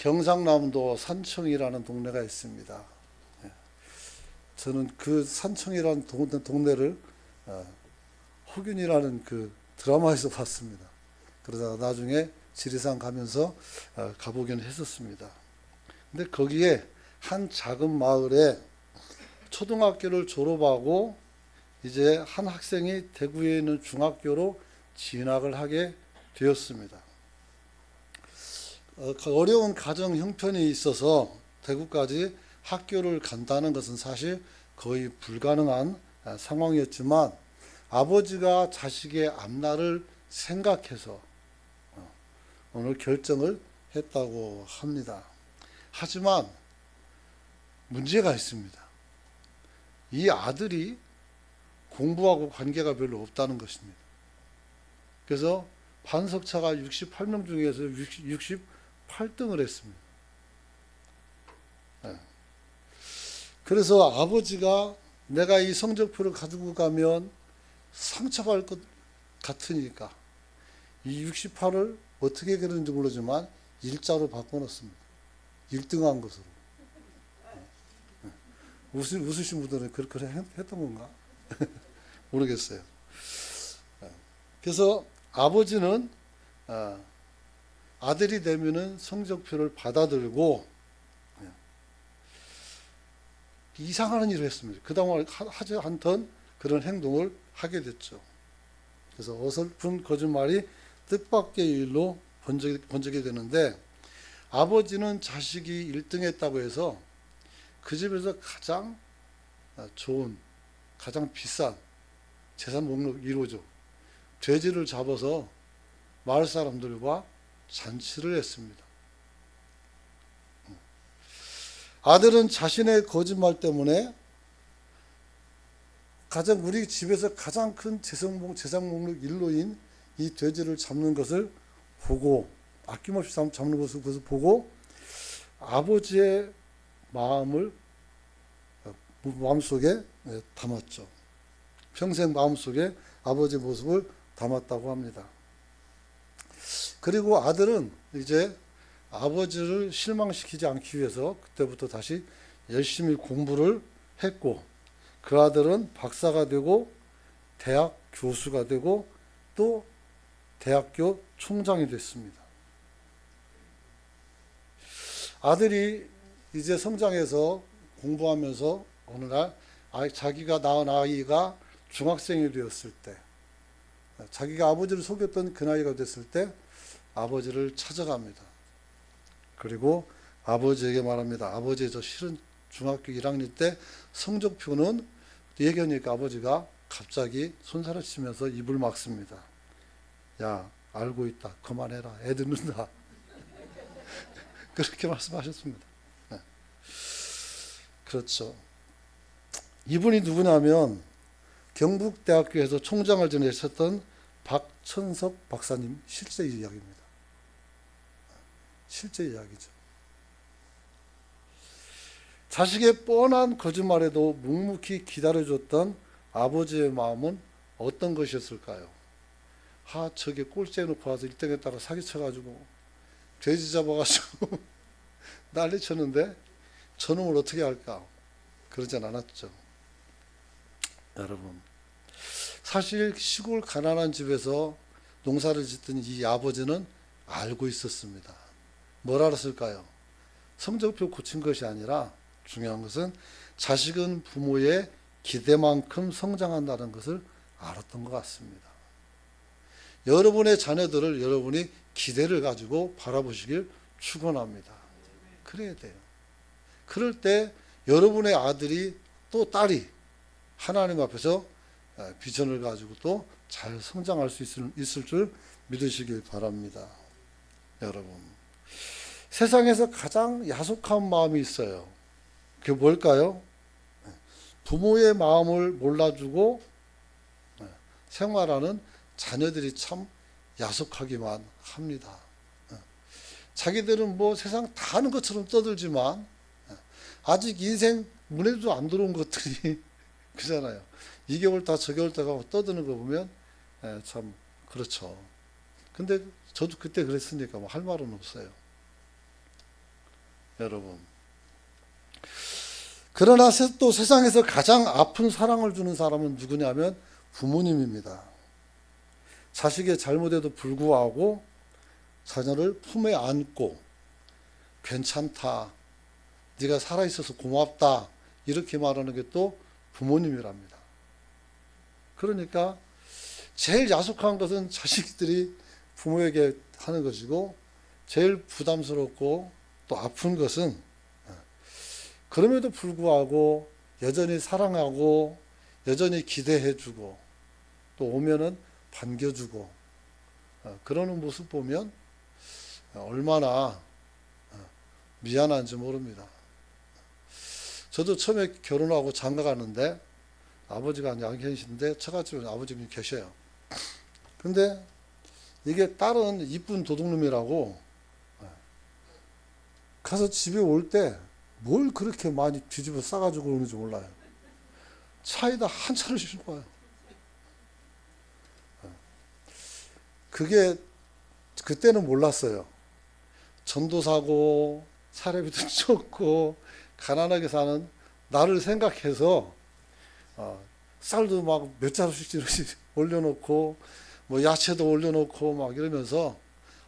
경상남도 산청이라는 동네가 있습니다. 저는 그 산청이라는 동네를 허균이라는 그 드라마에서 봤습니다. 그러다가 나중에 지리산 가면서 가보긴 했었습니다. 근데 거기에 한 작은 마을에 초등학교를 졸업하고 이제 한 학생이 대구에 있는 중학교로 진학을 하게 되었습니다. 어려운 가정 형편이 있어서 대구까지 학교를 간다는 것은 사실 거의 불가능한 상황이었지만 아버지가 자식의 앞날을 생각해서 오늘 결정을 했다고 합니다. 하지만 문제가 있습니다. 이 아들이 공부하고 관계가 별로 없다는 것입니다. 그래서 반석차가 68명 중에서 68등을 했습니다. 그래서 아버지가 내가 이 성적표를 가지고 가면 상처받을 것 같으니까 이 68을 어떻게 그런지 모르지만 일자로 바꿔놨습니다. 1등한 것으로. 웃으신 분들은 그렇게 했던 건가? 모르겠어요. 그래서 아버지는 아들이 되면은 성적표를 받아들고 이상한 일을 했습니다. 그동안 하지 않던 그런 행동을 하게 됐죠. 그래서 어설픈 거짓말이 뜻밖의 일로 번지게 되는데 아버지는 자식이 1등했다고 해서 그 집에서 가장 좋은, 가장 비싼 재산 목록 1호죠. 돼지를 잡아서 마을 사람들과 잔치를 했습니다. 아들은 자신의 거짓말 때문에 우리 집에서 가장 큰 재산 목록 1호인 이 돼지를 잡는 것을 보고 아낌없이 잡는 것을 보고 아버지의 마음속에 담았죠. 평생 마음속에 아버지의 모습을 담았다고 합니다. 그리고 아들은 이제 아버지를 실망시키지 않기 위해서 그때부터 다시 열심히 공부를 했고 그 아들은 박사가 되고 대학 교수가 되고 또 대학교 총장이 됐습니다. 아들이 이제 성장해서 공부하면서 어느 날 자기가 낳은 아이가 중학생이 되었을 때 자기가 아버지를 속였던 그 나이가 됐을 때 아버지를 찾아갑니다. 그리고 아버지에게 말합니다. 아버지 저 실은 중학교 1학년 때 성적표는 얘기하니까 아버지가 갑자기 손살을 치면서 입을 막습니다. 야 알고 있다. 그만해라. 애 듣는다. 그렇게 말씀하셨습니다. 네. 그렇죠. 이분이 누구냐면 경북대학교에서 총장을 지내셨던 박천석 박사님 실제 이야기입니다. 실제 이야기죠. 자식의 뻔한 거짓말에도 묵묵히 기다려줬던 아버지의 마음은 어떤 것이었을까요? 저게 꼴찌 해놓고 와서 1등했다가 사기쳐가지고 돼지 잡아가지고 난리쳤는데 저놈을 어떻게 할까? 그러진 않았죠. 여러분, 사실 시골 가난한 집에서 농사를 짓던 이 아버지는 알고 있었습니다. 뭘 알았을까요? 성적표 고친 것이 아니라 중요한 것은 자식은 부모의 기대만큼 성장한다는 것을 알았던 것 같습니다. 여러분의 자녀들을 여러분이 기대를 가지고 바라보시길 축원합니다. 그래야 돼요. 그럴 때 여러분의 아들이 또 딸이 하나님 앞에서 비전을 가지고 또 잘 성장할 수 있을 줄 믿으시길 바랍니다. 여러분, 세상에서 가장 야속한 마음이 있어요. 그게 뭘까요? 부모의 마음을 몰라주고 생활하는 자녀들이 참 야속하기만 합니다. 자기들은 뭐 세상 다 아는 것처럼 떠들지만 아직 인생 문에도 안 들어온 것들이 그잖아요. 2개월 다 저개월 다 가고 떠드는 거 보면 참 그렇죠. 근데 저도 그때 그랬으니까 뭐 할 말은 없어요. 여러분. 그러나 또 세상에서 가장 아픈 사랑을 주는 사람은 누구냐면 부모님입니다. 자식의 잘못에도 불구하고 자녀를 품에 안고 괜찮다, 네가 살아있어서 고맙다, 이렇게 말하는 게 또 부모님이랍니다. 그러니까 제일 야속한 것은 자식들이 부모에게 하는 것이고, 제일 부담스럽고 또 아픈 것은 그럼에도 불구하고 여전히 사랑하고 여전히 기대해주고 또 오면은 반겨주고 그러는 모습 보면 얼마나 미안한지 모릅니다. 저도 처음에 결혼하고 장가 가는데 아버지가 안 계신데 처갓집에 아버님이 계셔요. 근데 이게 딸은 이쁜 도둑놈이라고 가서 집에 올 때 뭘 그렇게 많이 뒤집어 싸가지고 오는지 몰라요. 차에다 한 차를 싣고 와요. 그게 그때는 몰랐어요. 전도사고 사례비도 적고 가난하게 사는 나를 생각해서 쌀도 막 몇 자루씩 올려놓고 뭐 야채도 올려놓고 막 이러면서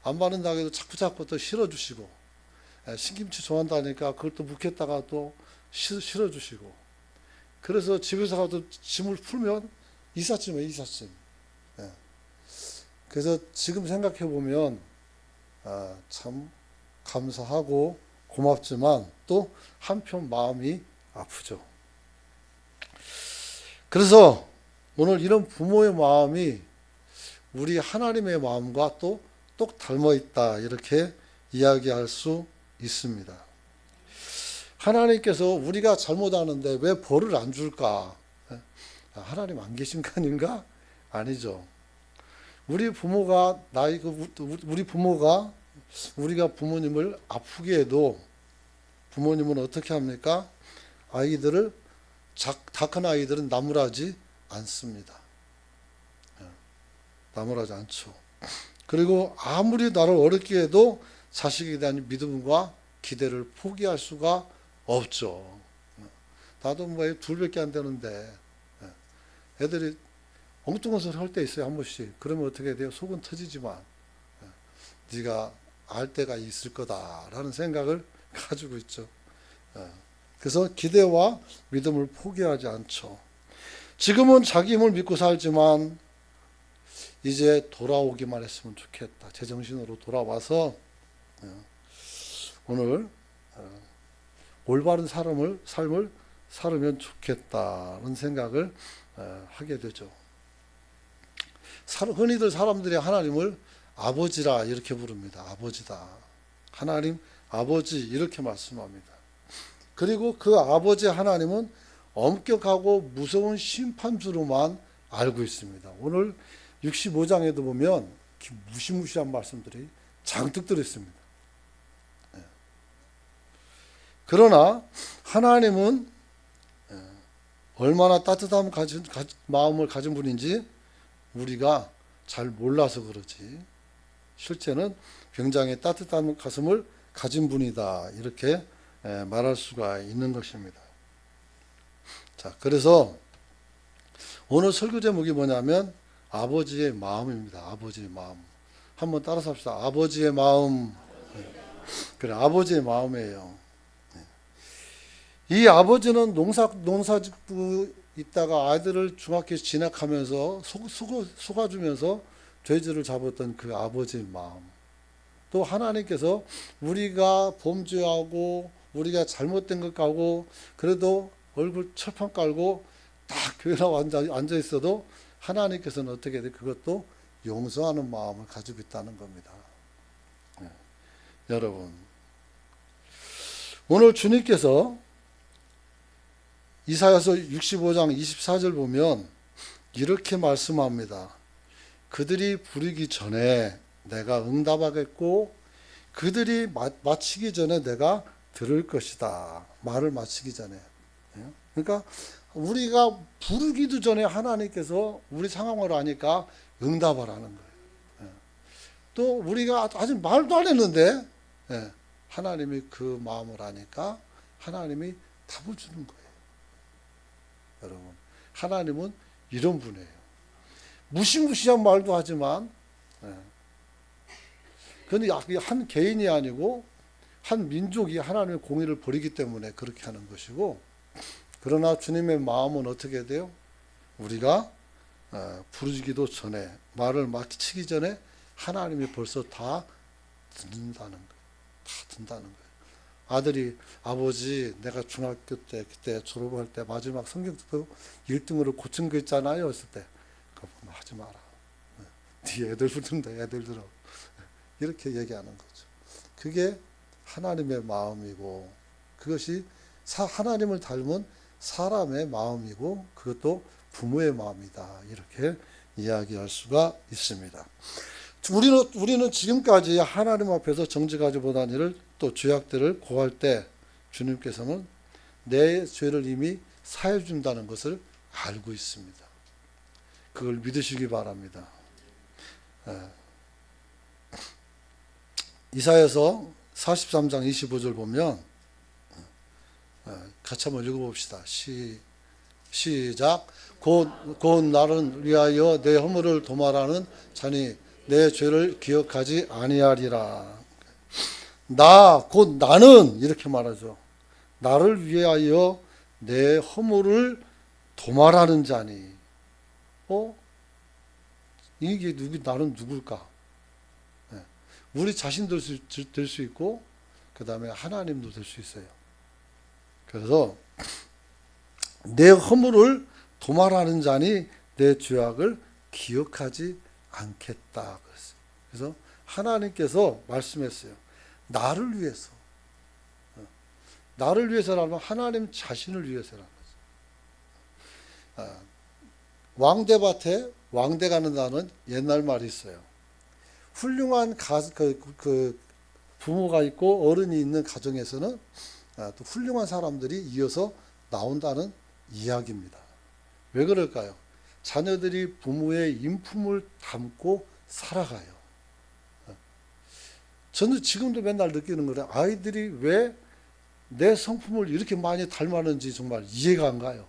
안 받는다고 해도 자꾸 또 실어주시고, 신김치 좋아한다니까 그걸 또 묵혔다가 또 실어주시고, 그래서 집에서 가도 짐을 풀면 이삿짐이에요, 이삿짐. 그래서 지금 생각해 보면 참 감사하고 고맙지만 또 한편 마음이 아프죠. 그래서 오늘 이런 부모의 마음이 우리 하나님의 마음과 또 똑 닮아 있다, 이렇게 이야기할 수 있습니다. 하나님께서 우리가 잘못하는데 왜 벌을 안 줄까? 하나님 안 계신 거 아닌가? 아니죠. 우리 부모가 우리가 부모님을 아프게 해도 부모님은 어떻게 합니까? 다 큰 아이들은 나무라지 않습니다. 나무라지 않죠. 그리고 아무리 나를 어렵게 해도 자식에 대한 믿음과 기대를 포기할 수가 없죠. 나도 뭐 둘밖에 안 되는데 애들이 엉뚱한 소리 할 때 있어요, 한 번씩. 그러면 어떻게 돼요? 속은 터지지만 네가 알 때가 있을 거다라는 생각을 가지고 있죠. 그래서 기대와 믿음을 포기하지 않죠. 지금은 자기 힘을 믿고 살지만 이제 돌아오기만 했으면 좋겠다. 제정신으로 돌아와서 오늘 올바른 삶을 살으면 좋겠다는 생각을 하게 되죠. 흔히들 사람들이 하나님을 아버지라 이렇게 부릅니다. 아버지다. 하나님 아버지 이렇게 말씀합니다. 그리고 그 아버지 하나님은 엄격하고 무서운 심판주로만 알고 있습니다. 오늘 65장에도 보면 무시무시한 말씀들이 잔뜩 들어있습니다. 그러나 하나님은 얼마나 따뜻한 마음을 가진 분인지 우리가 잘 몰라서 그러지, 실제는 굉장히 따뜻한 가슴을 가진 분이다, 이렇게 말할 수가 있는 것입니다. 자, 그래서 오늘 설교 제목이 뭐냐면 아버지의 마음입니다. 아버지의 마음. 한번 따라서 합시다. 아버지의 마음. 그래, 아버지의 마음이에요. 이 아버지는 농사짓고 있다가 아이들을 중학교 진학하면서 속아주면서 돼지를 잡았던 그 아버지의 마음. 또 하나님께서 우리가 범죄하고 우리가 잘못된 것 가고 그래도 얼굴 철판 깔고 딱 교회 나와 앉아 있어도 하나님께서는 어떻게 돼? 그것도 용서하는 마음을 가지고 있다는 겁니다. 여러분, 오늘 주님께서 이사야서 65장 24절 보면 이렇게 말씀합니다. 그들이 부르기 전에 내가 응답하겠고 그들이 마치기 전에 내가 들을 것이다. 말을 마치기 전에. 그러니까 우리가 부르기도 전에 하나님께서 우리 상황을 아니까 응답을 하는 거예요. 또 우리가 아직 말도 안 했는데 하나님이 그 마음을 아니까 하나님이 답을 주는 거예요. 여러분, 하나님은 이런 분이에요. 무시무시한 말도 하지만, 그런데 한 개인이 아니고 한 민족이 하나님의 공의를 버리기 때문에 그렇게 하는 것이고, 그러나 주님의 마음은 어떻게 돼요? 우리가 부르기도 전에, 말을 마치기 전에 하나님이 벌써 다 듣는다는 거예요. 다 듣는다는 거예요. 아들이, 아버지, 내가 중학교 때, 그때 졸업할 때 마지막 성경투표 1등으로 고친 거 있잖아요. 했을 때, 그거 하지 마라. 네 애들 붙는다, 애들 들어. 이렇게 얘기하는 거죠. 그게 하나님의 마음이고, 그것이 하나님을 닮은 사람의 마음이고, 그것도 부모의 마음이다. 이렇게 이야기할 수가 있습니다. 우리는 지금까지 하나님 앞에서 정직하지 못한 일을 또 죄악들을 고할 때 주님께서는 내 죄를 이미 사해 준다는 것을 알고 있습니다. 그걸 믿으시기 바랍니다. 이사야서 43장 25절 보면 같이 한번 읽어봅시다. 시작. 곧 나를 위하여 내 허물을 도말하는 자니 내 죄를 기억하지 아니하리라. 곧 나는 이렇게 말하죠. 나를 위하여 내 허물을 도말하는 자니. 이게 나는 누굴까? 우리 자신도 될 수 있고, 그 다음에 하나님도 될 수 있어요. 그래서 내 허물을 도말하는 자니 내 죄악을 기억하지 않겠다. 그래서 하나님께서 말씀했어요. 나를 위해서. 나를 위해서라면 하나님 자신을 위해서라는 거죠. 왕대밭에 왕대 가는다는 옛날 말이 있어요. 훌륭한 부모가 있고 어른이 있는 가정에서는 또 훌륭한 사람들이 이어서 나온다는 이야기입니다. 왜 그럴까요? 자녀들이 부모의 인품을 담고 살아가요. 저는 지금도 맨날 느끼는 거예요. 아이들이 왜 내 성품을 이렇게 많이 닮았는지 정말 이해가 안 가요.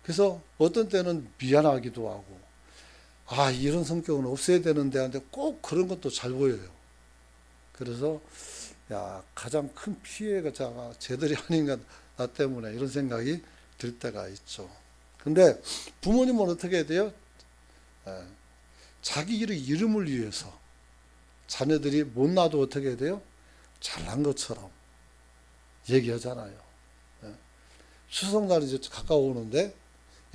그래서 어떤 때는 미안하기도 하고, 이런 성격은 없애야 되는데 하는데 꼭 그런 것도 잘 보여요. 그래서 가장 큰 피해가 쟤들이 아닌가, 나 때문에, 이런 생각이 들 때가 있죠. 근데 부모님은 어떻게 해야 돼요? 자기 이름을 위해서 자녀들이 못나도 어떻게 해야 돼요? 잘난 것처럼 얘기하잖아요. 추석날이 이제 가까워오는데,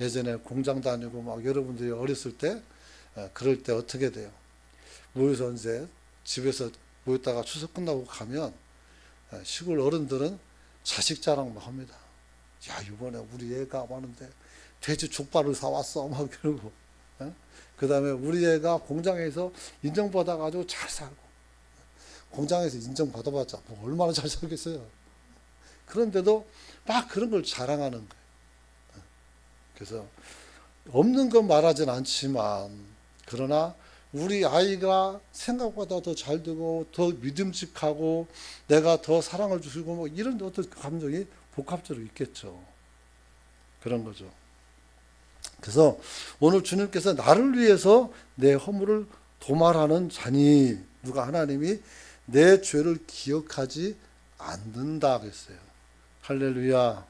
예전에 공장 다니고 막 여러분들이 어렸을 때, 그럴 때 어떻게 돼요? 모여서 이제 집에서 모였다가 추석 끝나고 가면, 시골 어른들은 자식 자랑 막 합니다. 야, 이번에 우리 애가 많은데 돼지 족발을 사왔어. 막 그러고. 그 다음에 우리 애가 공장에서 인정받아가지고 잘 살고. 공장에서 인정받아봤자 뭐 얼마나 잘 살겠어요. 그런데도 막 그런 걸 자랑하는 거예요. 그래서 없는 건 말하진 않지만, 그러나 우리 아이가 생각보다 더 잘 되고 더 믿음직하고 내가 더 사랑을 주시고 뭐 이런 어떤 감정이 복합적으로 있겠죠. 그런 거죠. 그래서 오늘 주님께서 나를 위해서 내 허물을 도말하는 자니, 누가? 하나님이 내 죄를 기억하지 않는다 그랬어요. 할렐루야.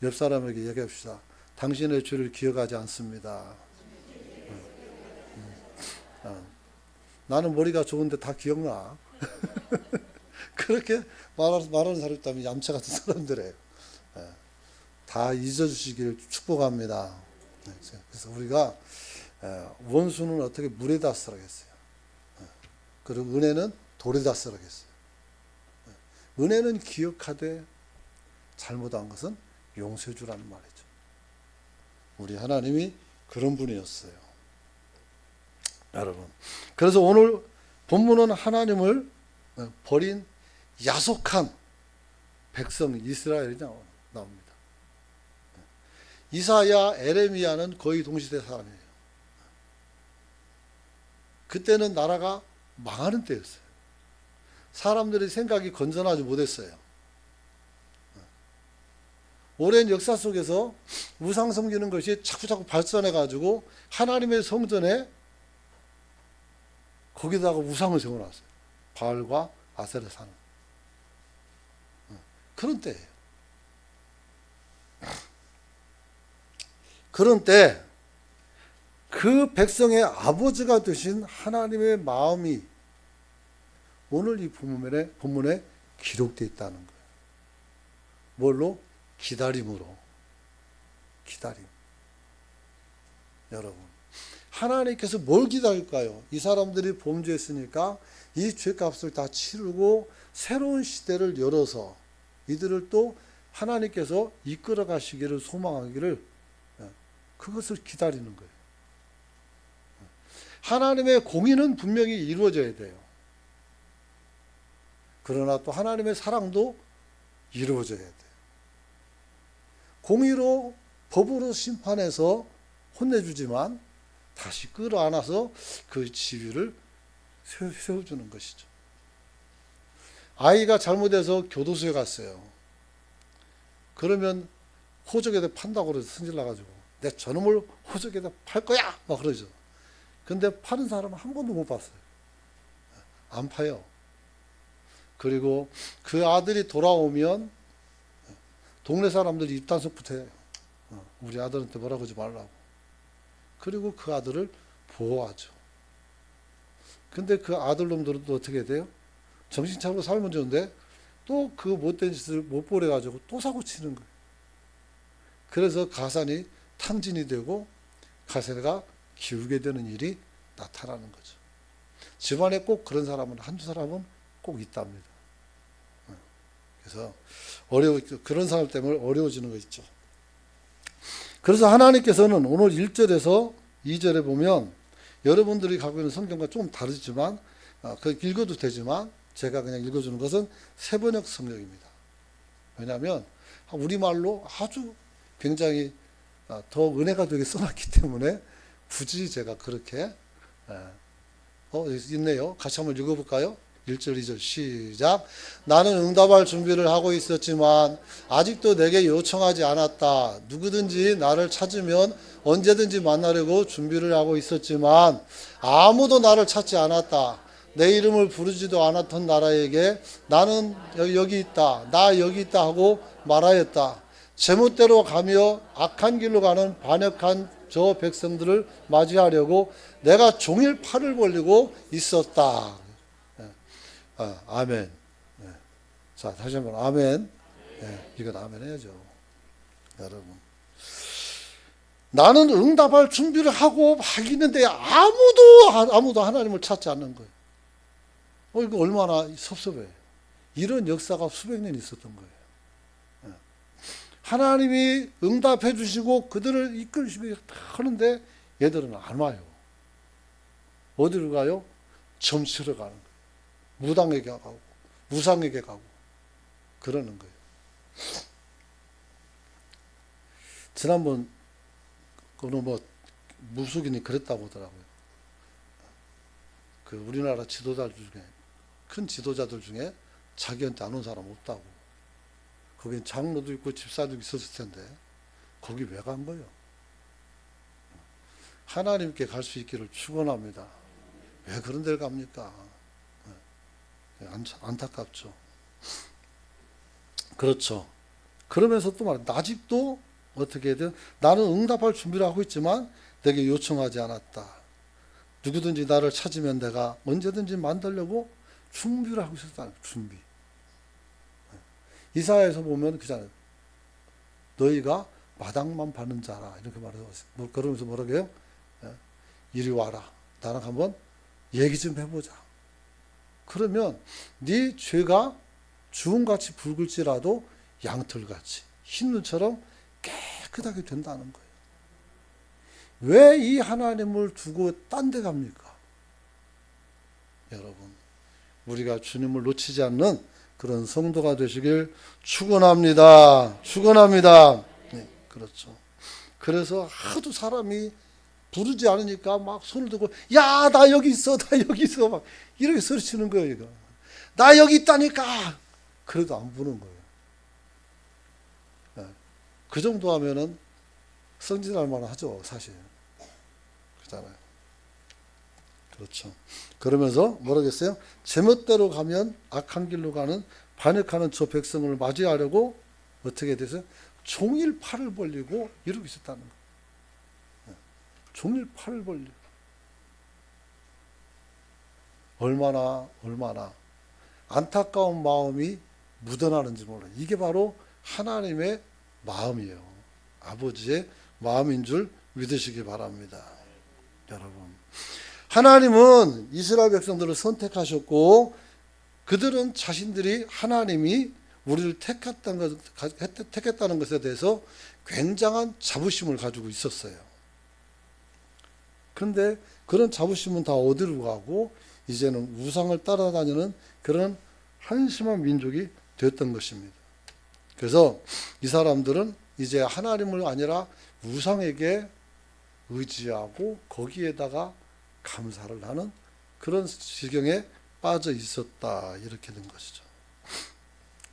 옆 사람에게 얘기합시다. 당신의 죄를 기억하지 않습니다. 나는 머리가 좋은데 다 기억나. 그렇게 말하는 사람이 있다면 얌체 같은 사람들이에요. 다 잊어주시기를 축복합니다. 그래서 우리가 원수는 어떻게 물에다 쓰라겠어요. 그리고 은혜는 돌에다 쓰라겠어요. 은혜는 기억하되 잘못한 것은 용서해 주라는 말이죠. 우리 하나님이 그런 분이었어요. 여러분. 그래서 오늘 본문은 하나님을 버린 야속한 백성 이스라엘이 나옵니다. 이사야, 에레미야는 거의 동시대 사람이에요. 그때는 나라가 망하는 때였어요. 사람들의 생각이 건전하지 못했어요. 오랜 역사 속에서 우상 섬기는 것이 자꾸자꾸 발전해가지고 하나님의 성전에 거기다가 우상을 세워놨어요. 바알과 아세라 사는 그런 때예요. 그런 때 그 백성의 아버지가 되신 하나님의 마음이 오늘 이 본문에 기록되어 있다는 거예요. 뭘로? 기다림으로. 기다림. 여러분, 하나님께서 뭘 기다릴까요? 이 사람들이 범죄했으니까 이 죄값을 다 치르고 새로운 시대를 열어서 이들을 또 하나님께서 이끌어 가시기를 소망하기를, 그것을 기다리는 거예요. 하나님의 공의는 분명히 이루어져야 돼요. 그러나 또 하나님의 사랑도 이루어져야 돼요. 공의로 법으로 심판해서 혼내주지만 다시 끌어안아서 그 지위를 세워주는 것이죠. 아이가 잘못해서 교도소에 갔어요. 그러면 호적에다 판다고 그래서 승질나가지고 내 저놈을 호적에다 팔 거야! 막 그러죠. 근데 파는 사람은 한 번도 못 봤어요. 안 파요. 그리고 그 아들이 돌아오면 동네 사람들이 입단속부터 해요. 우리 아들한테 뭐라고 하지 말라고. 그리고 그 아들을 보호하죠. 근데 그 아들놈들은 또 어떻게 돼요? 정신 차리고 살면 좋은데 또 그 못된 짓을 못 보래가지고 또 사고 치는 거예요. 그래서 가산이 탕진이 되고 가세가 기우게 되는 일이 나타나는 거죠. 집안에 꼭 그런 사람은 한두 사람은 꼭 있답니다. 그래서 그런 사람 때문에 어려워지는 거 있죠. 그래서 하나님께서는 오늘 1절에서 2절에 보면 여러분들이 갖고 있는 성경과 좀 다르지만 그 읽어도 되지만 제가 그냥 읽어주는 것은 세번역 성경입니다. 왜냐하면 우리말로 아주 굉장히 더 은혜가 되게 써놨기 때문에 굳이 제가 그렇게 있네요. 같이 한번 읽어볼까요? 1절 2절 시작. 나는 응답할 준비를 하고 있었지만 아직도 내게 요청하지 않았다. 누구든지 나를 찾으면 언제든지 만나려고 준비를 하고 있었지만 아무도 나를 찾지 않았다. 내 이름을 부르지도 않았던 나라에게 나는 여기 있다. 나 여기 있다 하고 말하였다. 제멋대로 가며 악한 길로 가는 반역한 저 백성들을 맞이하려고 내가 종일 팔을 벌리고 있었다. 아멘. 자, 다시 한번 아멘. 이건 아멘 해야죠. 여러분, 나는 응답할 준비를 하고 막 있는데 아무도 하나님을 찾지 않는 거예요. 이거 얼마나 섭섭해요. 이런 역사가 수백 년 있었던 거예요. 하나님이 응답해 주시고 그들을 이끌시며 하는데 얘들은 안 와요. 어디로 가요? 점치러 가는 거예요. 무당에게 가고 우상에게 가고 그러는 거예요. 지난번 어느 무속인이 그랬다고 하더라고요. 그 우리나라 지도자들 중에 큰 지도자들 중에 자기한테 안 온 사람 없다고. 거긴 장로도 있고 집사도 있었을 텐데 거기 왜 간 거예요? 하나님께 갈 수 있기를 축원합니다. 왜 그런 데를 갑니까? 안타깝죠. 그렇죠. 그러면서 또 말합니다. 아직도 어떻게든 나는 응답할 준비를 하고 있지만 내게 요청하지 않았다. 누구든지 나를 찾으면 내가 언제든지 만들려고 준비를 하고 있었다. 준비. 이사야에서 보면 그잖아요. 너희가 마당만 파는 자라 이렇게 말해서 그러면서 뭐라고 해요? 이리 와라. 나랑 한번 얘기 좀 해보자. 그러면 네 죄가 주홍같이 붉을지라도 양털같이 흰 눈처럼 깨끗하게 된다는 거예요. 왜 이 하나님을 두고 딴 데 갑니까? 여러분, 우리가 주님을 놓치지 않는 그런 성도가 되시길 축원합니다. 축원합니다. 네, 그렇죠. 그래서 하도 사람이 부르지 않으니까 막 손을 들고 야, 나 여기 있어, 나 여기 있어 막 이렇게 소리치는 거예요. 이거. 나 여기 있다니까. 그래도 안 부는 거예요. 그 정도 하면은 성질할 만하죠, 사실. 그렇잖아요. 그렇죠. 그러면서 뭐라겠어요? 제멋대로 가면 악한 길로 가는 반역하는 저 백성을 맞이하려고 어떻게 돼서 종일 팔을 벌리고 이러고 있었다는 거예요. 종일 팔을 벌리고. 얼마나 안타까운 마음이 묻어나는지 몰라요. 이게 바로 하나님의 마음이에요. 아버지의 마음인 줄 믿으시기 바랍니다. 여러분, 하나님은 이스라엘 백성들을 선택하셨고 그들은 자신들이 하나님이 우리를 택했다는 것에 대해서 굉장한 자부심을 가지고 있었어요. 그런데 그런 자부심은 다 어디로 가고 이제는 우상을 따라다니는 그런 한심한 민족이 되었던 것입니다. 그래서 이 사람들은 이제 하나님을 아니라 우상에게 의지하고 거기에다가 감사를 하는 그런 지경에 빠져 있었다, 이렇게 된 것이죠.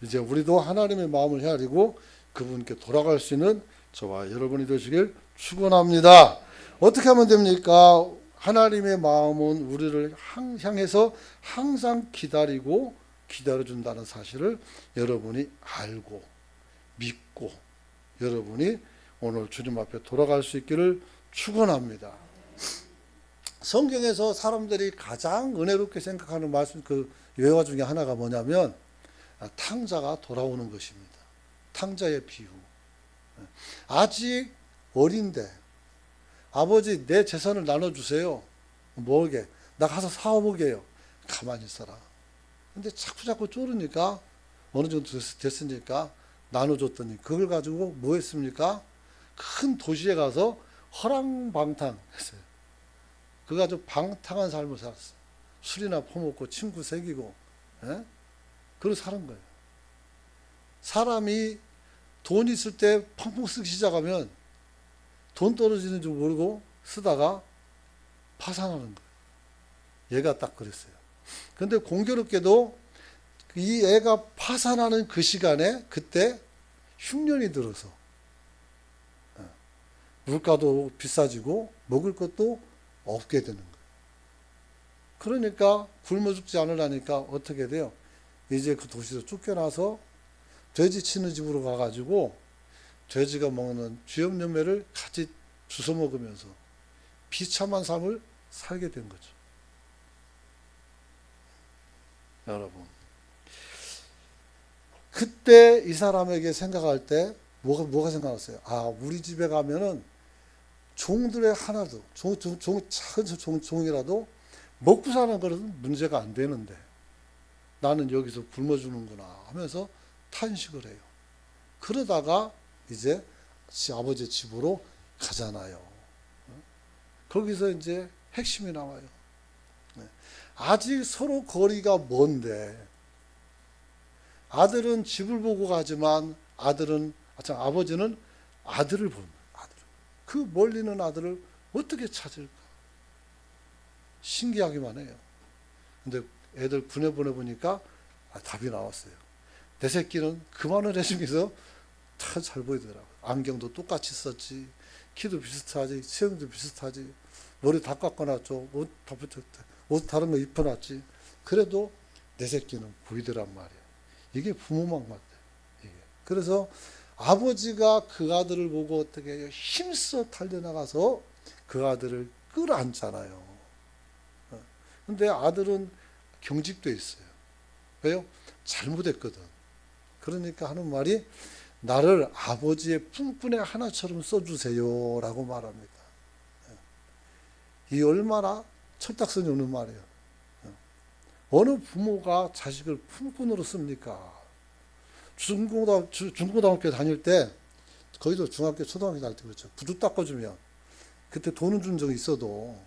이제 우리도 하나님의 마음을 헤아리고 그분께 돌아갈 수 있는 저와 여러분이 되시길 축원합니다. 어떻게 하면 됩니까? 하나님의 마음은 우리를 향해서 항상 기다리고 기다려준다는 사실을 여러분이 알고 믿고 여러분이 오늘 주님 앞에 돌아갈 수 있기를 축원합니다. 성경에서 사람들이 가장 은혜롭게 생각하는 말씀, 그 예화 중에 하나가 뭐냐면 탕자가 돌아오는 것입니다. 탕자의 비유. 아직 어린데 아버지 내 재산을 나눠주세요. 뭐게? 나 가서 사와보게요. 가만히 있어라. 근데 자꾸 쪼르니까 어느 정도 됐으니까 나눠줬더니 그걸 가지고 뭐 했습니까? 큰 도시에 가서 허랑방탕 했어요. 그거 가지고 방탕한 삶을 살았어요. 술이나 퍼먹고 친구 새기고, 예? 그러고 사는 거예요. 사람이 돈 있을 때 펑펑 쓰기 시작하면 돈 떨어지는 줄 모르고 쓰다가 파산하는 거예요. 얘가 딱 그랬어요. 근데 공교롭게도 이 애가 파산하는 그 시간에 그때 흉년이 들어서 물가도 비싸지고 먹을 것도 없게 되는 거예요. 그러니까 굶어 죽지 않으려니까 어떻게 돼요? 이제 그 도시에서 쫓겨나서 돼지 치는 집으로 가가지고 돼지가 먹는 쥐염염매를 같이 주워 먹으면서 비참한 삶을 살게 된 거죠. 여러분, 그때 이 사람에게 생각할 때 뭐가 생각났어요? 아, 우리 집에 가면은 종들의 하나도 작은 종이라도 먹고 사는 것은 문제가 안 되는데 나는 여기서 굶어 주는구나 하면서 탄식을 해요. 그러다가 이제 아버지 집으로 가잖아요. 거기서 이제 핵심이 나와요. 아직 서로 거리가 먼데 아들은 집을 보고 가지만 아버지는 아들을 봅니다. 그 멀리 있는 아들을 어떻게 찾을까? 신기하기만 해요. 근데 애들 군에 보내보니까 답이 나왔어요. 내 새끼는 그만을 해주면서 잘 보이더라고요. 안경도 똑같이 썼지, 키도 비슷하지, 체형도 비슷하지, 머리 다 깎아놨죠, 옷 다 붙였대, 옷 다른 거 입혀놨지. 그래도 내 새끼는 보이더란 말이야. 이게 부모만 같대. 이게. 그래서 아버지가 그 아들을 보고 어떻게 해요? 힘써 달려나가서 그 아들을 끌어안잖아요. 근데 아들은 경직돼 있어요. 왜요? 잘못했거든. 그러니까 하는 말이 나를 아버지의 품꾼의 하나처럼 써주세요 라고 말합니다. 이 얼마나 철딱선이 오는 말이에요. 어느 부모가 자식을 품꾼으로 씁니까? 중고등학교 다닐 때, 거기도 중학교, 초등학교 다닐 때 그렇죠. 구두 닦아주면, 그때 돈은 준 적이 있어도,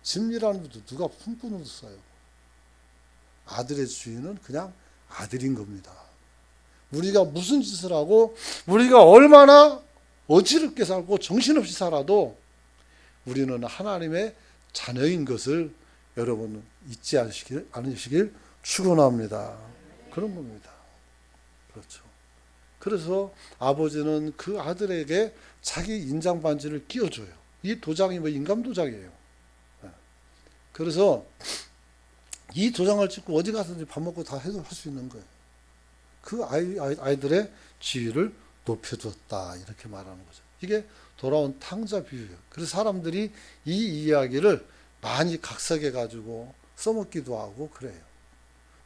집이라는 것도 누가 품꾼으로 써요. 아들의 주인은 그냥 아들인 겁니다. 우리가 무슨 짓을 하고, 우리가 얼마나 어지럽게 살고 정신없이 살아도, 우리는 하나님의 자녀인 것을 여러분 잊지 않으시길 축원합니다. 그런 겁니다. 그렇죠. 그래서 아버지는 그 아들에게 자기 인장 반지를 끼워줘요. 이 도장이 뭐 인감 도장이에요. 그래서 이 도장을 찍고 어디 가서든지 밥 먹고 다 해도 할 수 있는 거예요. 그 아이들의 지위를 높여줬다 이렇게 말하는 거죠. 이게 돌아온 탕자 비유예요. 그래서 사람들이 이 이야기를 많이 각색해 가지고 써먹기도 하고 그래요.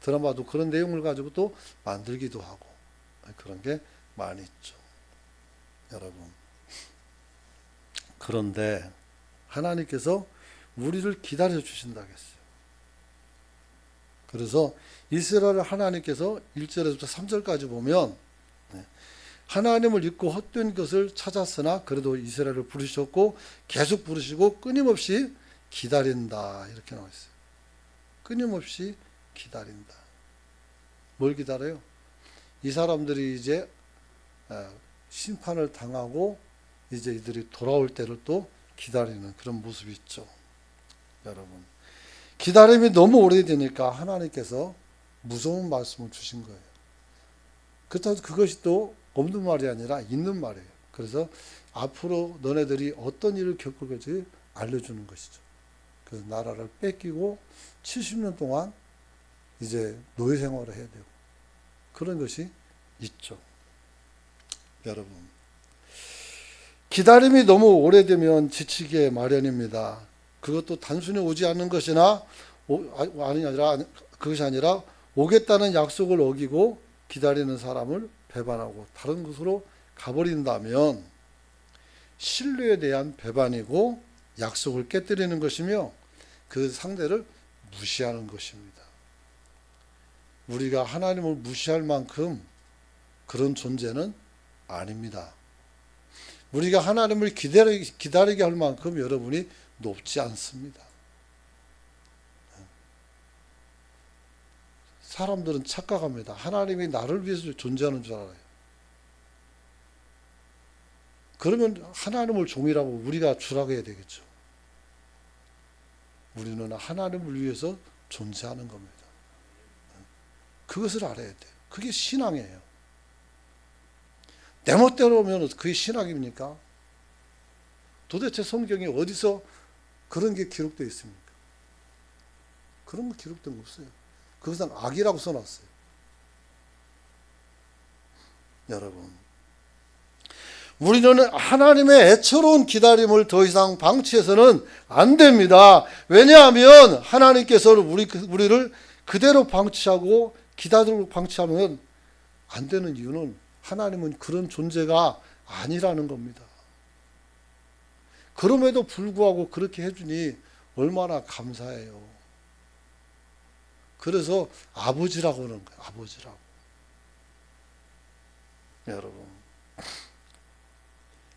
드라마도 그런 내용을 가지고 또 만들기도 하고 그런 게 많이 있죠. 여러분. 그런데 하나님께서 우리를 기다려 주신다고 했어요. 그래서 이스라엘 하나님께서 1절에서부터 3절까지 보면 하나님을 잊고 헛된 것을 찾았으나 그래도 이스라엘을 부르셨고 계속 부르시고 끊임없이 기다린다 이렇게 나와 있어요. 끊임없이 기다린다. 뭘 기다려요? 이 사람들이 이제 심판을 당하고 이제 이들이 돌아올 때를 또 기다리는 그런 모습이 있죠. 여러분, 기다림이 너무 오래되니까 하나님께서 무서운 말씀을 주신 거예요. 그렇다고 그것이 또 없는 말이 아니라 있는 말이에요. 그래서 앞으로 너네들이 어떤 일을 겪을 건지 알려주는 것이죠. 그래서 나라를 뺏기고 70년 동안 이제 노예 생활을 해야 되고 그런 것이 있죠. 여러분, 기다림이 너무 오래되면 지치게 마련입니다. 그것도 단순히 오지 않는 것이나 그것이 아니라 오겠다는 약속을 어기고 기다리는 사람을 배반하고 다른 곳으로 가버린다면 신뢰에 대한 배반이고 약속을 깨뜨리는 것이며 그 상대를 무시하는 것입니다. 우리가 하나님을 무시할 만큼 그런 존재는 아닙니다. 우리가 하나님을 기다리게 할 만큼 여러분이 높지 않습니다. 사람들은 착각합니다. 하나님이 나를 위해서 존재하는 줄 알아요. 그러면 하나님을 종이라고 우리가 주라고 해야 되겠죠. 우리는 하나님을 위해서 존재하는 겁니다. 그것을 알아야 돼요. 그게 신앙이에요. 내 멋대로 오면 그게 신앙입니까? 도대체 성경에 어디서 그런 게 기록되어 있습니까? 그런 거 기록된 거 없어요. 그것은 악이라고 써놨어요. 여러분, 우리는 하나님의 애처로운 기다림을 더 이상 방치해서는 안 됩니다. 왜냐하면 하나님께서는 우리를 그대로 방치하고 기다리고 방치하면 안 되는 이유는 하나님은 그런 존재가 아니라는 겁니다. 그럼에도 불구하고 그렇게 해주니 얼마나 감사해요. 그래서 아버지라고 하는 거예요. 아버지라고. 여러분,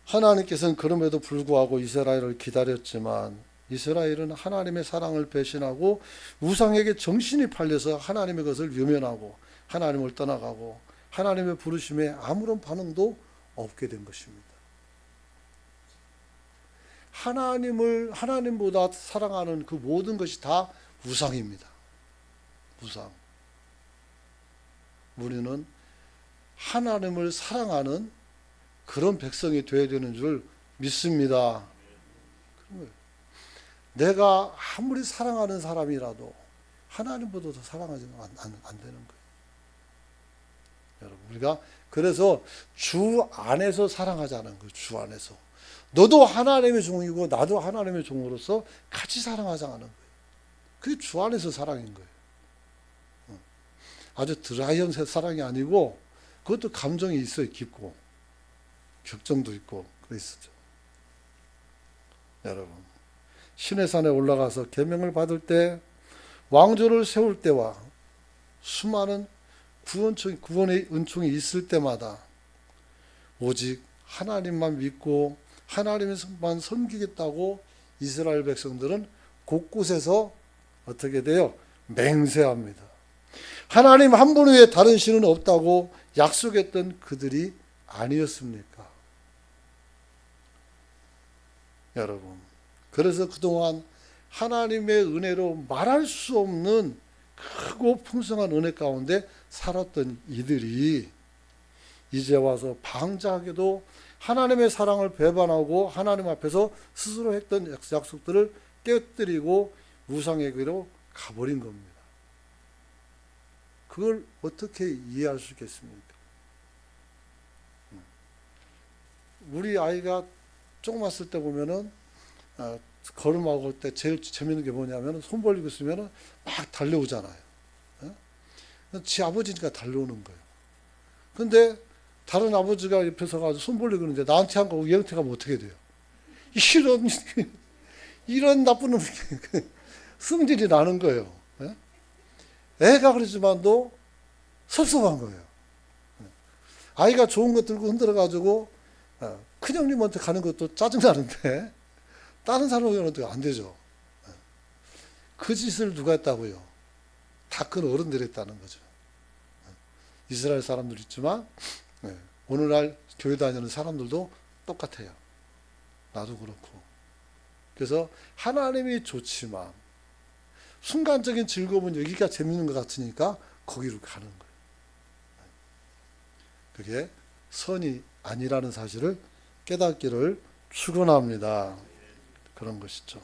하나님께서는 그럼에도 불구하고 이스라엘을 기다렸지만 이스라엘은 하나님의 사랑을 배신하고 우상에게 정신이 팔려서 하나님의 것을 외면하고 하나님을 떠나가고 하나님의 부르심에 아무런 반응도 없게 된 것입니다. 하나님보다 사랑하는 그 모든 것이 다 우상입니다. 우상. 우리는 하나님을 사랑하는 그런 백성이 되어야 되는 줄 믿습니다. 내가 아무리 사랑하는 사람이라도 하나님보다 더 사랑하지는 안 되는 거예요. 여러분, 우리가 그래서 주 안에서 사랑하자는 거예요. 주 안에서. 너도 하나님의 종이고 나도 하나님의 종으로서 같이 사랑하자는 거예요. 그게 주 안에서 사랑인 거예요. 아주 드라이한 사랑이 아니고 그것도 감정이 있어요. 깊고 격정도 있고 그랬었죠. 여러분, 시내산에 올라가서 계명을 받을 때 왕조를 세울 때와 수많은 구원의 은총이 있을 때마다 오직 하나님만 믿고 하나님만 섬기겠다고 이스라엘 백성들은 곳곳에서 어떻게 돼요? 맹세합니다. 하나님 한 분 외에 다른 신은 없다고 약속했던 그들이 아니었습니까? 여러분, 그래서 그동안 하나님의 은혜로 말할 수 없는 크고 풍성한 은혜 가운데 살았던 이들이 이제 와서 방자하게도 하나님의 사랑을 배반하고 하나님 앞에서 스스로 했던 약속들을 깨뜨리고 우상의 길로 가버린 겁니다. 그걸 어떻게 이해할 수 있겠습니까? 우리 아이가 조그맣을 때 보면은 걸음하고 올 때 제일 재밌는 게 뭐냐면 손 벌리고 있으면 막 달려오잖아요. 지 아버지니까 달려오는 거예요. 근데 다른 아버지가 옆에 서가지고 손 벌리고 있는데 나한테 한 거고 얘한테 가면 어떻게 돼요? 이런 나쁜 놈이 승질이 나는 거예요. 애가 그러지만도 섭섭한 거예요. 아이가 좋은 거 들고 흔들어가지고 큰형님한테 가는 것도 짜증나는데 다른 사람한테 안 되죠. 그 짓을 누가 했다고요? 다 큰 어른들이 했다는 거죠. 이스라엘 사람들 있지만 오늘날 교회 다니는 사람들도 똑같아요. 나도 그렇고. 그래서 하나님이 좋지만 순간적인 즐거움은 여기가 재밌는 것 같으니까 거기로 가는 거예요. 그게 선이 아니라는 사실을 깨닫기를 축원합니다. 그런 것이죠.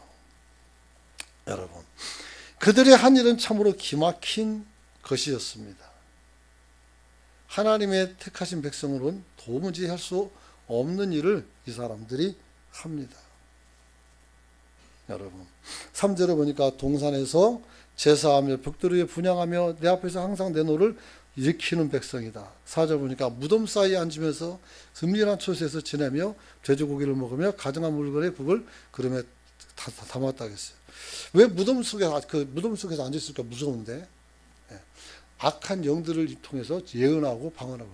여러분, 그들의 한 일은 참으로 기막힌 것이었습니다. 하나님의 택하신 백성으로는 도무지 할 수 없는 일을 이 사람들이 합니다. 여러분, 3절에 보니까 동산에서 제사하며 벽돌 위에 분향하며 내 앞에서 항상 내 노를 일으키는 백성이다. 4절 보니까 무덤 사이에 앉으면서 은밀한 초소에서 지내며 돼지고기를 먹으며 가증한 물건에 국을 그름에 담았다 했어요. 왜 무덤 속에서 앉아 있을까? 무서운데. 악한 영들을 통해서 예언하고 방언하고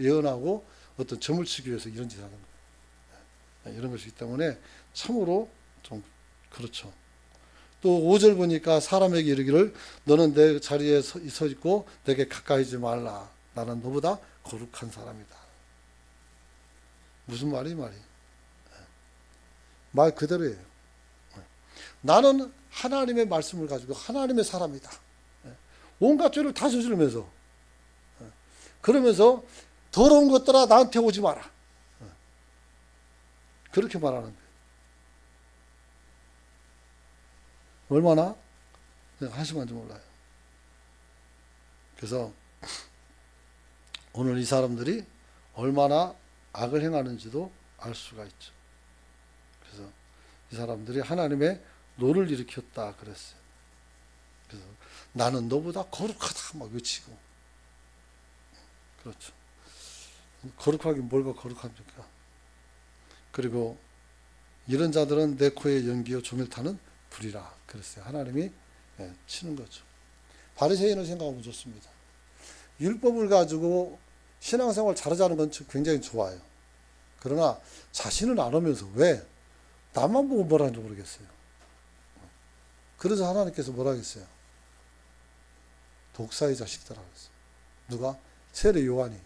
예언하고 어떤 점을 치기 위해서 이런 짓을 하는 거예요. 이런 것이기 때문에 참으로 좀 그렇죠. 또 5절 보니까 사람에게 이르기를 너는 내 자리에 서 있고 내게 가까이지 말라. 나는 너보다 거룩한 사람이다. 무슨 말이 말 그대로예요. 나는 하나님의 말씀을 가지고 하나님의 사람이다. 온갖 죄를 다 저지르면서 그러면서 더러운 것들아 나한테 오지 마라. 그렇게 말하는 거예요. 얼마나 한심한지 몰라요. 그래서 오늘 이 사람들이 얼마나 악을 행하는지도 알 수가 있죠. 그래서 이 사람들이 하나님의 노를 일으켰다 그랬어요. 그래서 나는 너보다 거룩하다 막 외치고. 그렇죠. 거룩하긴 뭘가 거룩합니까? 그리고 이런 자들은 내 코에 연기요 종일 타는 불이라 그랬어요. 하나님이 치는 거죠. 바리새인을 생각하면 좋습니다. 율법을 가지고 신앙생활 잘하자는 건 굉장히 좋아요. 그러나 자신은 안 하면서 왜? 나만 보고 뭐라 하는지 모르겠어요. 그래서 하나님께서 뭐라 하겠어요? 독사의 자식들아 그랬어요. 누가? 세례 요한이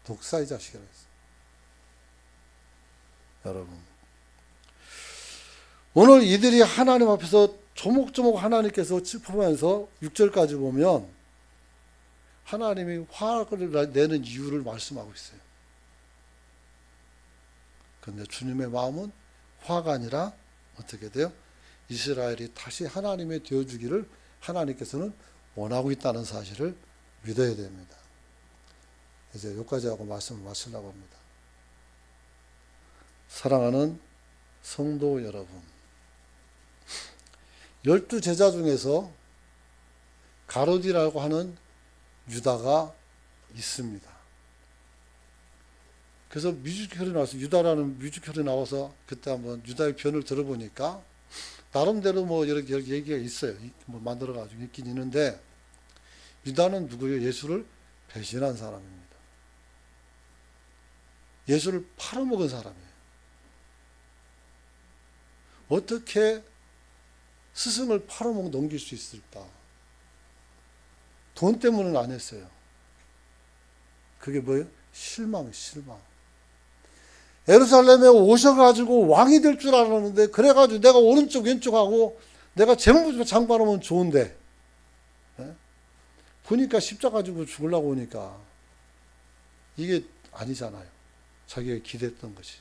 독사의 자식이라고 했어요. 여러분, 오늘 이들이 하나님 앞에서 조목조목 하나님께서 짚어보면서 6절까지 보면 하나님이 화를 내는 이유를 말씀하고 있어요. 그런데 주님의 마음은 화가 아니라 어떻게 돼요? 이스라엘이 다시 하나님의 되어주기를 하나님께서는 원하고 있다는 사실을 믿어야 됩니다. 이제 여기까지 하고 말씀을 마치려고 합니다. 사랑하는 성도 여러분, 12제자 중에서 가룟이라고 하는 유다가 있습니다. 그래서 뮤지컬이 나와서 유다라는 뮤지컬이 나와서 그때 한번 유다의 편을 들어보니까 나름대로 뭐 여러 얘기가 있어요. 뭐 만들어가지고 있긴 있는데 유다는 누구예요? 예수를 배신한 사람입니다. 예수를 팔아먹은 사람이에요. 어떻게 스승을 팔아먹고 넘길 수 있을까? 돈 때문은 안 했어요. 그게 뭐예요? 실망. 예루살렘에 오셔가지고 왕이 될 줄 알았는데, 그래가지고 내가 오른쪽 왼쪽하고 내가 재무부 장관하면 좋은데, 보니까 십자가 지고 죽으려고 오니까 이게 아니잖아요. 자기가 기대했던 것이.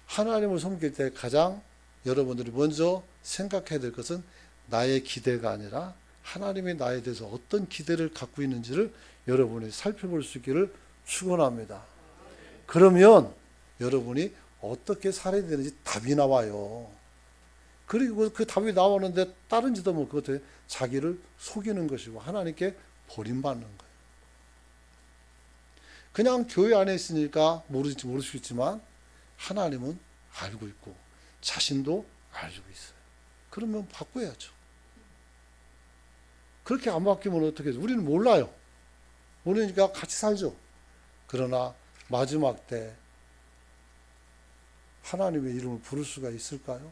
하나님을 섬길 때 가장 여러분들이 먼저 생각해야 될 것은 나의 기대가 아니라 하나님이 나에 대해서 어떤 기대를 갖고 있는지를 여러분이 살펴볼 수 있기를 축원합니다. 그러면 여러분이 어떻게 살아야 되는지 답이 나와요. 그리고 그 답이 나오는데 다른 짓도 뭐 그것도 자기를 속이는 것이고 하나님께 버림받는 거예요. 그냥 교회 안에 있으니까 모르실지 모르시겠지만 하나님은 알고 있고 자신도 알고 있어요. 그러면 바꿔야죠. 그렇게 안 바뀌면 어떻게 해요? 우리는 몰라요. 모르니까 같이 살죠. 그러나 마지막 때 하나님의 이름을 부를 수가 있을까요?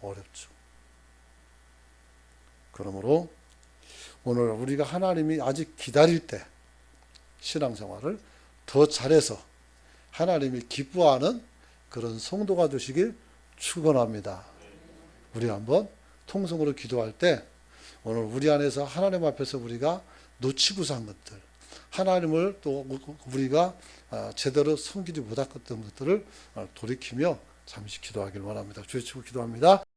어렵죠. 그러므로 오늘 우리가 하나님이 아직 기다릴 때 신앙생활을 더 잘해서 하나님이 기뻐하는 그런 성도가 되시길 축원합니다. 우리 한번 통성으로 기도할 때 오늘 우리 안에서 하나님 앞에서 우리가 놓치고 산 것들, 하나님을 또 우리가 제대로 섬기지 못했던 것들을 돌이키며 잠시 기도하길 원합니다. 주여 치고 기도합니다.